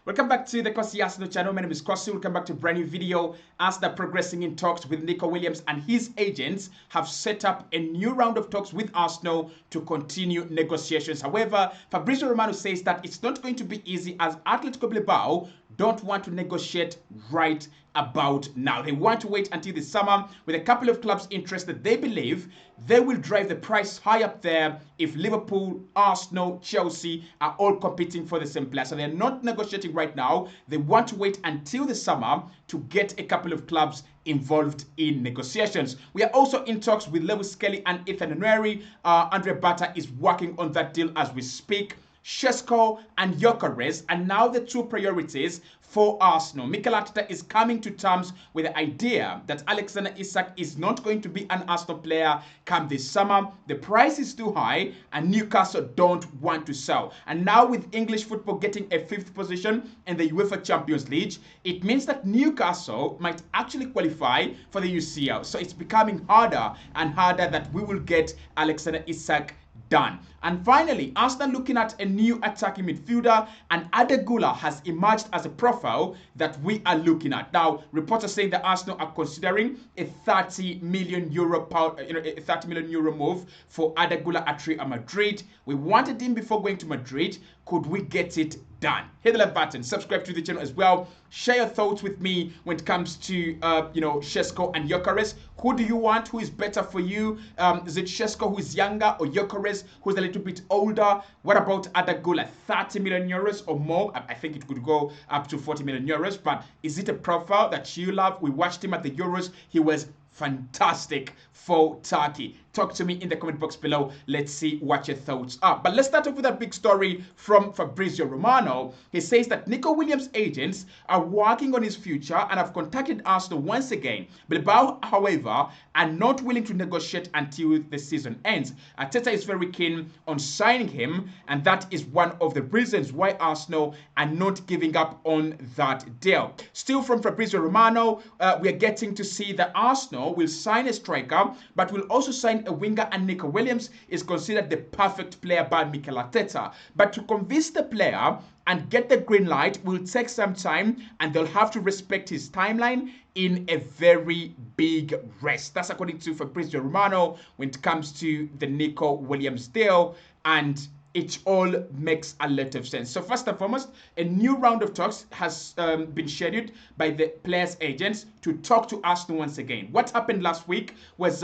Welcome back to the Kosi Arsenal channel. My name is Kosi. Welcome back to a brand new video. Arsenal progressing in talks with Nico Williams and his agents have set up a new round of talks with Arsenal to continue negotiations. However, Fabrizio Romano says that it's not going to be easy as Atletico Bilbao don't want to negotiate right about now. They want to wait until the summer with a couple of clubs interested. They believe they will drive the price high up there if Liverpool, Arsenal, Chelsea are all competing for the same player. So they're not negotiating right now. They want to wait until the summer to get a couple of clubs involved in negotiations. We are also in talks with Lewis Kelly and Ethan Nwaneri. Andre Bata is working on that deal as we speak. Šeško and Gyökeres are now the two priorities for Arsenal. Mikel Arteta is coming to terms with the idea that Alexander Isak is not going to be an Arsenal player come this summer. The price is too high and Newcastle don't want to sell. And now with English football getting a 5th position in the UEFA Champions League, it means that Newcastle might actually qualify for the UCL. So it's becoming harder and harder that we will get Alexander Isak done. And finally, Arsenal looking at a new attacking midfielder, and Arda Guler has emerged as a profile that we are looking at. Now, reports are saying that Arsenal are considering a 30 million euro move for Arda Guler at Real Madrid. We wanted him before going to Madrid. Could we get it done? Hit the like button, subscribe to the channel as well. Share your thoughts with me when it comes to Šeško and Gyökeres. Who do you want? Who is better for you? Is it Šeško who is younger or Gyökeres who's a little bit older? What about Arda Guler? 30 million euros or more? I think it could go up to 40 million euros. But is it a profile that you love? We watched him at the Euros. He was fantastic for Turkey. Talk to me in the comment box below. Let's see what your thoughts are. But let's start off with a big story from Fabrizio Romano. He says that Nico Williams' agents are working on his future and have contacted Arsenal once again. Bilbao, however, are not willing to negotiate until the season ends. Arteta is very keen on signing him, and that is one of the reasons why Arsenal are not giving up on that deal. Still from Fabrizio Romano, we are getting to see that Arsenal will sign a striker, but will also sign a winger, and Nico Williams is considered the perfect player by Mikel Arteta. But to convince the player and get the green light will take some time, and they'll have to respect his timeline in a very big race. That's according to Fabrizio Romano when it comes to the Nico Williams deal, and it all makes a lot of sense. So first and foremost, a new round of talks has been scheduled by the players' agents to talk to Arsenal once again. What happened last week was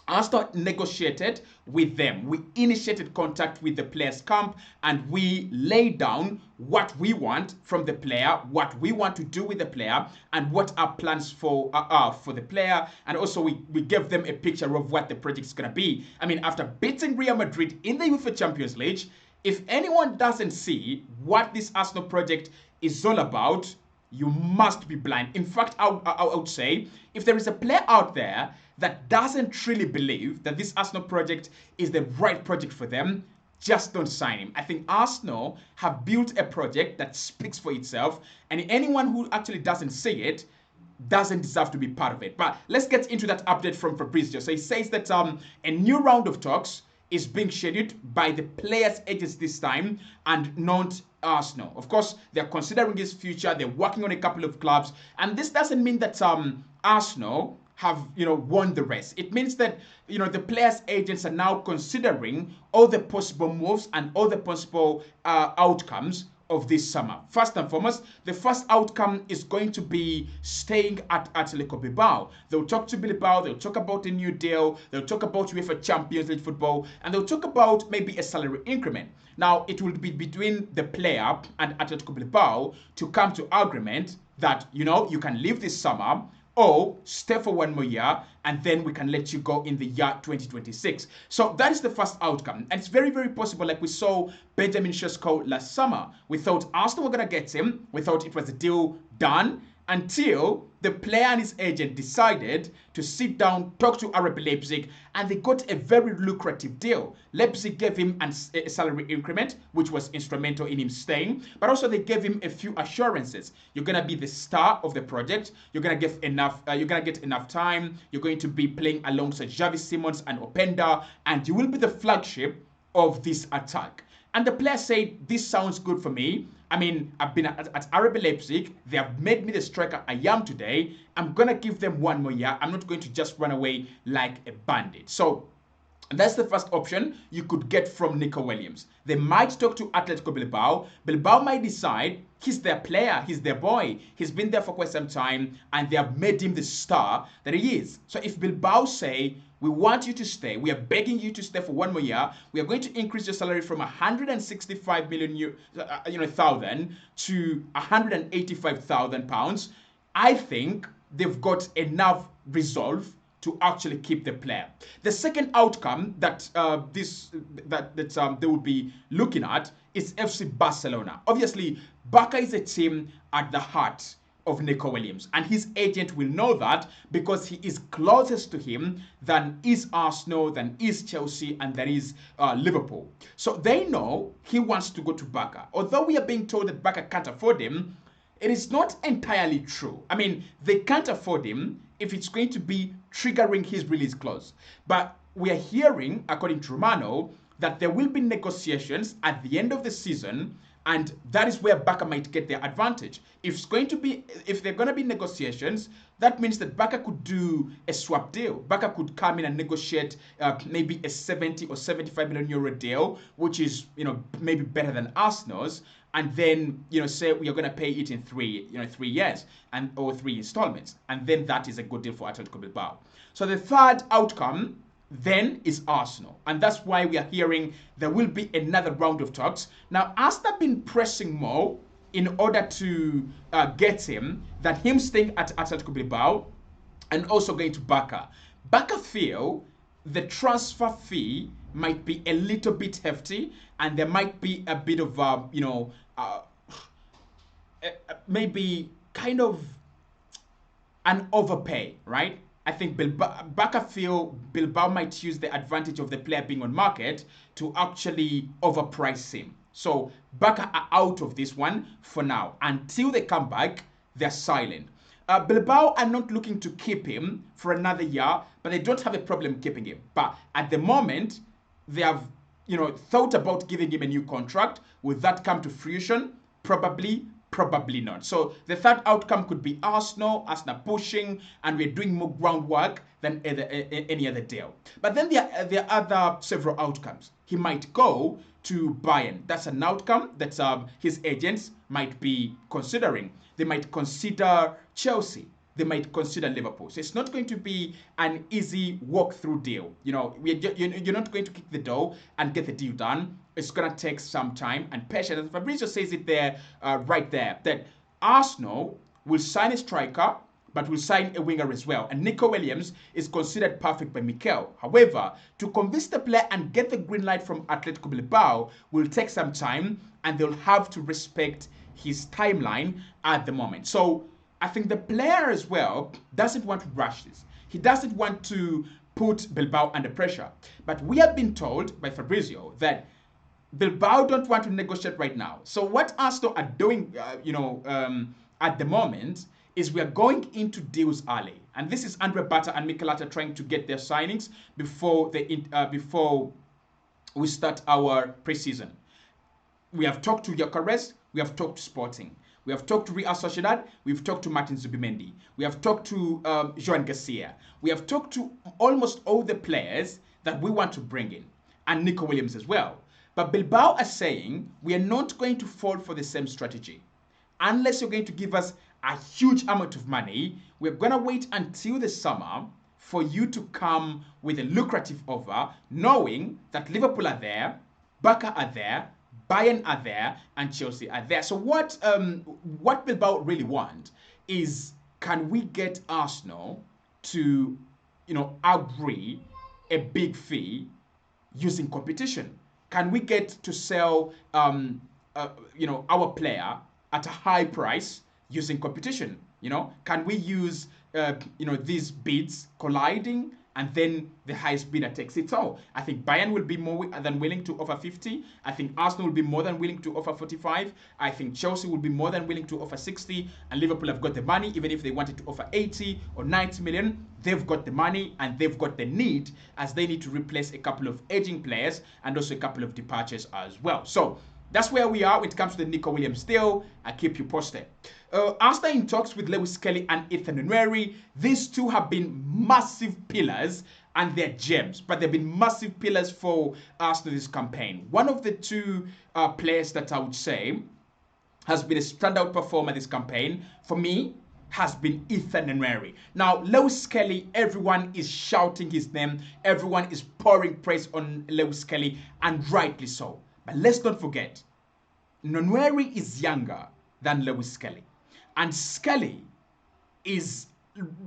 Arsenal negotiated with them. We initiated contact with the players' camp and we laid down what we want from the player, what we want to do with the player, and what our plans for the player. And also we gave them a picture of what the project is going to be. I mean, after beating Real Madrid in the UEFA Champions League, if anyone doesn't see what this Arsenal project is all about, you must be blind. In fact, I would say if there is a player out there that doesn't really believe that this Arsenal project is the right project for them, just don't sign him. I think Arsenal have built a project that speaks for itself, and anyone who actually doesn't see it doesn't deserve to be part of it. But let's get into that update from Fabrizio. So he says that a new round of talks is being scheduled by the players' agents this time and not Arsenal. Of course, they're considering his future. They're working on a couple of clubs, and this doesn't mean that Arsenal have won the race. It means that the players' agents are now considering all the possible moves and all the possible outcomes of this summer. First and foremost, the first outcome is going to be staying at Atletico Bilbao. They'll talk to Bilbao, they'll talk about a new deal, they'll talk about UEFA Champions League football, and they'll talk about maybe a salary increment. Now, it will be between the player and Atletico Bilbao to come to agreement that, you can leave this summer or stay for 1 more year, and then we can let you go in the year 2026. So that is the first outcome. And it's very, very possible, like we saw Benjamin Šeško last summer. We thought Arsenal were going to get him. We thought it was a deal done until the player and his agent decided to sit down, talk to RB Leipzig, and they got a very lucrative deal. Leipzig gave him a salary increment, which was instrumental in him staying, but also they gave him a few assurances. You're gonna be the star of the project. You're gonna get enough. Time. You're going to be playing alongside Xavi Simons and Openda, and you will be the flagship of this attack. And the player said, "This sounds good for me. I mean, I've been at RB Leipzig. They have made me the striker I am today. I'm going to give them 1 more year. I'm not going to just run away like a bandit. So that's the first option you could get from Nico Williams. They might talk to Atletico Bilbao. Bilbao might decide he's their player, he's their boy. He's been there for quite some time, and they have made him the star that he is. So if Bilbao say, we want you to stay, we are begging you to stay for 1 more year, we are going to increase your salary from 165 million thousand to 185,000 pounds, I think they've got enough resolve to actually keep the player. The second outcome that they would be looking at is FC Barcelona. Obviously, Barca is a team at the heart of Nico Williams, and his agent will know that because he is closest to him than is Arsenal, than is Chelsea, and than is Liverpool. So they know he wants to go to Barca. Although we are being told that Barca can't afford him, it is not entirely true. I mean, they can't afford him if it's going to be triggering his release clause. But we are hearing, according to Romano, that there will be negotiations at the end of the season, and that is where Barca might get their advantage. If there are going to be negotiations, that means that Barca could do a swap deal. Barca could come in and negotiate maybe a 70 or 75 million euro deal, which is maybe better than Arsenal's, and then say we are going to pay it in 3 years or 3 installments, and then that is a good deal for Atletico Bilbao. So the third outcome then is Arsenal, and that's why we are hearing there will be another round of talks. Now, Arsenal have been pressing more in order to get him than him staying at Atletico Bilbao and also going to Barca. Barca feel the transfer fee might be a little bit hefty, and there might be a bit of maybe kind of an overpay, right? I think Barca feel Bilbao might use the advantage of the player being on market to actually overprice him. So Barca are out of this one for now. Until they come back, they're silent. Bilbao are not looking to keep him for another year, but they don't have a problem keeping him. But at the moment, they have thought about giving him a new contract. Will that come to fruition? Probably not. So the third outcome could be Arsenal pushing, and we're doing more groundwork than any other deal. But then there are other several outcomes. He might go to Bayern. That's an outcome that his agents might be considering. They might consider Chelsea. They might consider Liverpool. So it's not going to be an easy walk-through deal. You're not going to kick the door and get the deal done. It's going to take some time and patience. And Fabrizio says it there, right there, that Arsenal will sign a striker, but will sign a winger as well. And Nico Williams is considered perfect by Mikel. However, to convince the player and get the green light from Atletico Bilbao will take some time, and they'll have to respect his timeline at the moment. So I think the player as well doesn't want to rush this. He doesn't want to put Bilbao under pressure. But we have been told by Fabrizio that Bilbao don't want to negotiate right now. So what Arsenal are doing, at the moment is we are going into deals early. And this is Andre Bata and Mikel Arteta trying to get their signings before we start our preseason. We have talked to Gyökeres, we have talked to Sporting. We have talked to Real Sociedad. We've talked to Martin Zubimendi. We have talked to Joan Garcia. We have talked to almost all the players that we want to bring in, and Nico Williams as well. But Bilbao are saying we are not going to fall for the same strategy. Unless you're going to give us a huge amount of money, we're going to wait until the summer for you to come with a lucrative offer, knowing that Liverpool are there, Barca are there, Bayern are there, and Chelsea are there. So what Bilbao really want is, can we get Arsenal to, agree a big fee using competition? Can we get to sell, our player at a high price using competition? Can we use, these bids colliding, and then the highest bidder takes it all? I think Bayern will be more than willing to offer 50. I think Arsenal will be more than willing to offer 45. I think Chelsea will be more than willing to offer 60. And Liverpool have got the money. Even if they wanted to offer 80 or 90 million, they've got the money and they've got the need, as they need to replace a couple of aging players and also a couple of departures as well. So that's where we are when it comes to the Nico Williams deal. I keep you posted. Arsenal in talks with Lewis Kelly and Ethan Nwaneri. These two have been massive pillars and they're gems, but they've been massive pillars for Arsenal this campaign. One of the two players that I would say has been a standout performer this campaign for me has been Ethan Nwaneri. Now, Lewis Kelly, everyone is shouting his name. Everyone is pouring praise on Lewis Kelly, and rightly so. But let's not forget, Nwaneri is younger than Lewis Kelly. And Skelly is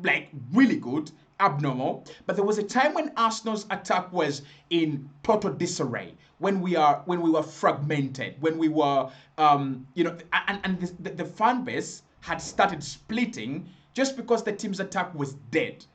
like really good, abnormal. But there was a time when Arsenal's attack was in total disarray, when we were fragmented, when we were the fan base had started splitting just because the team's attack was dead.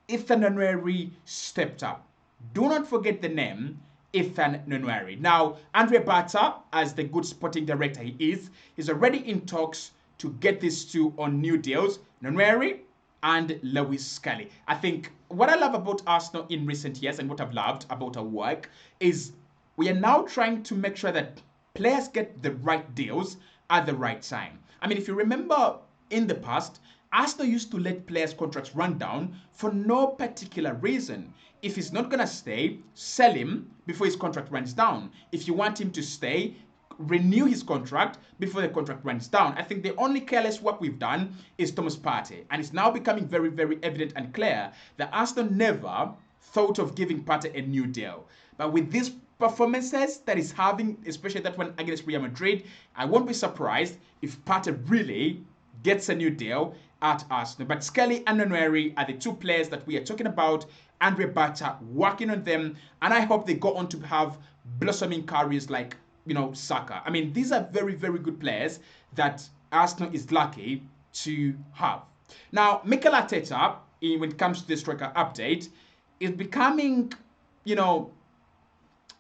Ethan Nwaneri stepped up. Do not forget the name Ethan Nwaneri. Now, Andre Bata, as the good sporting director he is, already in talks to get these two on new deals, Nwaneri and Lewis Kelly. I think what I love about Arsenal in recent years and what I've loved about our work is we are now trying to make sure that players get the right deals at the right time. I mean, if you remember in the past, Arsenal used to let players' contracts run down for no particular reason. If he's not going to stay, sell him before his contract runs down. If you want him to stay, renew his contract before the contract runs down. I think the only careless work we've done is Thomas Partey. And it's now becoming very, very evident and clear that Arsenal never thought of giving Partey a new deal. But with these performances that he's having, especially that one against Real Madrid, I won't be surprised if Partey really gets a new deal at Arsenal. But Skelly and Nwaneri are the two players that we are talking about. Andre Bata working on them, and I hope they go on to have blossoming careers like, Saka. I mean, these are very, very good players that Arsenal is lucky to have. Now, Mikel Arteta, when it comes to the striker update, is becoming,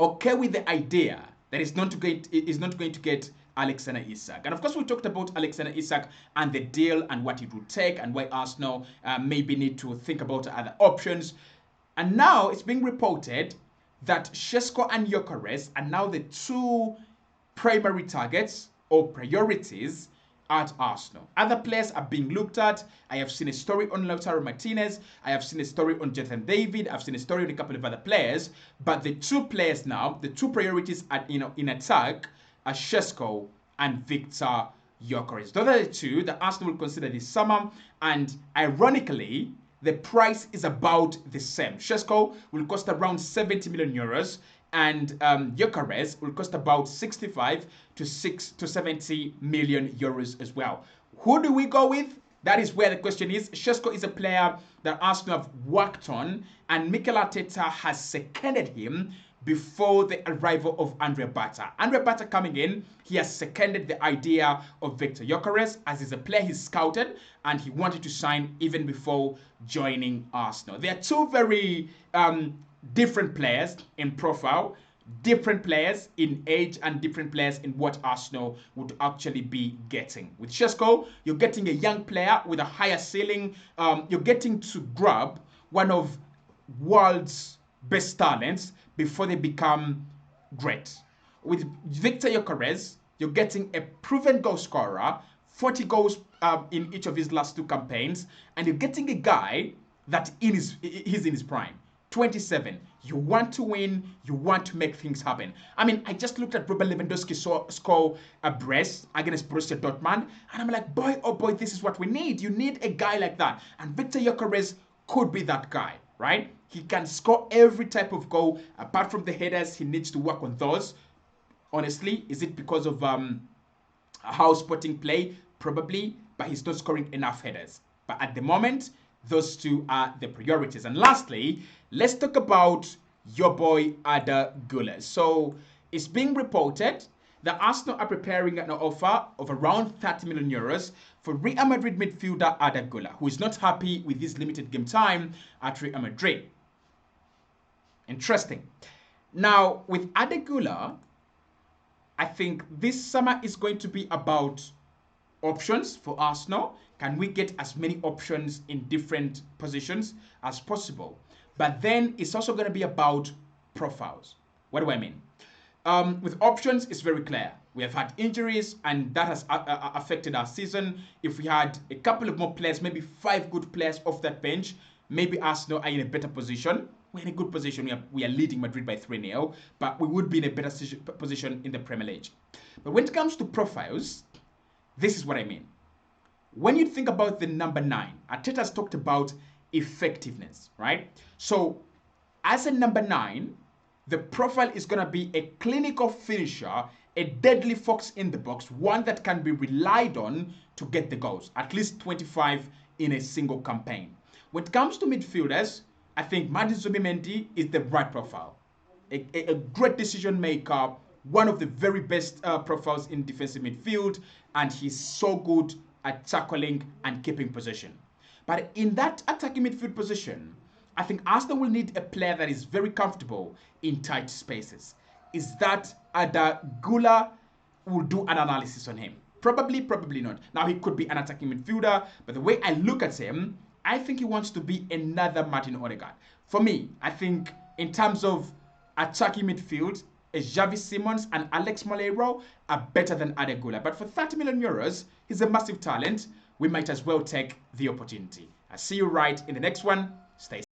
okay with the idea that he's not going to get Alexander Isak. And of course, we talked about Alexander Isak and the deal and what it would take and why Arsenal maybe need to think about other options. And now it's being reported that Šeško and Gyökeres are now the two primary targets or priorities at Arsenal. Other players are being looked at. I have seen a story on Lautaro Martinez. I have seen a story on Jonathan David. I've seen a story on a couple of other players. But the two players now, the two priorities at, in attack are Šeško and Victor Gyökeres. Those are the two that Arsenal will consider this summer. And ironically, the price is about the same. Šeško will cost around 70 million euros. And Gyökeres will cost about 65 to 70 million euros as well. Who do we go with? That is where the question is. Šeško is a player that Arsenal have worked on, and Mikel Arteta has seconded him before the arrival of Andre Bata. Andre Bata coming in, he has seconded the idea of Victor Gyökeres, as he's a player he's scouted and he wanted to sign even before joining Arsenal. They are two very different players in profile, different players in age, and different players in what Arsenal would actually be getting. With Šeško, you're getting a young player with a higher ceiling. You're getting to grab one of world's best talents before they become great. With Victor Gyökeres, you're getting a proven goal scorer, 40 goals in each of his last two campaigns, and you're getting a guy that he's in his prime. 27. You want to win. You want to make things happen. I mean, I just looked at Robert Lewandowski score a brace against Borussia Dortmund, and I'm like, boy, oh boy, this is what we need. You need a guy like that. And Victor Gyökeres could be that guy, right? He can score every type of goal. Apart from the headers, he needs to work on those. Honestly, is it because of how Sporting play? Probably, but he's not scoring enough headers. But at the moment, those two are the priorities. And lastly, let's talk about your boy Arda Guler. So it's being reported that Arsenal are preparing an offer of around 30 million euros for Real Madrid midfielder Arda Guler, who is not happy with his limited game time at Real Madrid. Interesting. Now, with Arda Guler, I think this summer is going to be about options for Arsenal. Can we get as many options in different positions as possible? But then it's also going to be about profiles. What do I mean? With options, it's very clear. We have had injuries, and that has affected our season. If we had a couple of more players, maybe 5 good players off that bench, maybe Arsenal are in a better position. We're in a good position. We are leading Madrid by 3-0, but we would be in a better position in the Premier League. But when it comes to profiles, this is what I mean. When you think about the number 9, Arteta's talked about effectiveness, right? So, as a number 9, the profile is going to be a clinical finisher, a deadly fox in the box, one that can be relied on to get the goals, at least 25 in a single campaign. When it comes to midfielders, I think Martin Zubimendi is the right profile. A great decision maker, one of the very best profiles in defensive midfield, and he's so good at tackling and keeping possession. But in that attacking midfield position, I think Arsenal will need a player that is very comfortable in tight spaces. Is that Arda Guler? Will do an analysis on him? Probably, probably not. Now, he could be an attacking midfielder, but the way I look at him, I think he wants to be another Martin Odegaard. For me, I think in terms of attacking midfield, Xavi Simons and Alex Moleiro are better than Arda Guler. But for 30 million euros, he's a massive talent. We might as well take the opportunity. I'll see you right in the next one. Stay safe.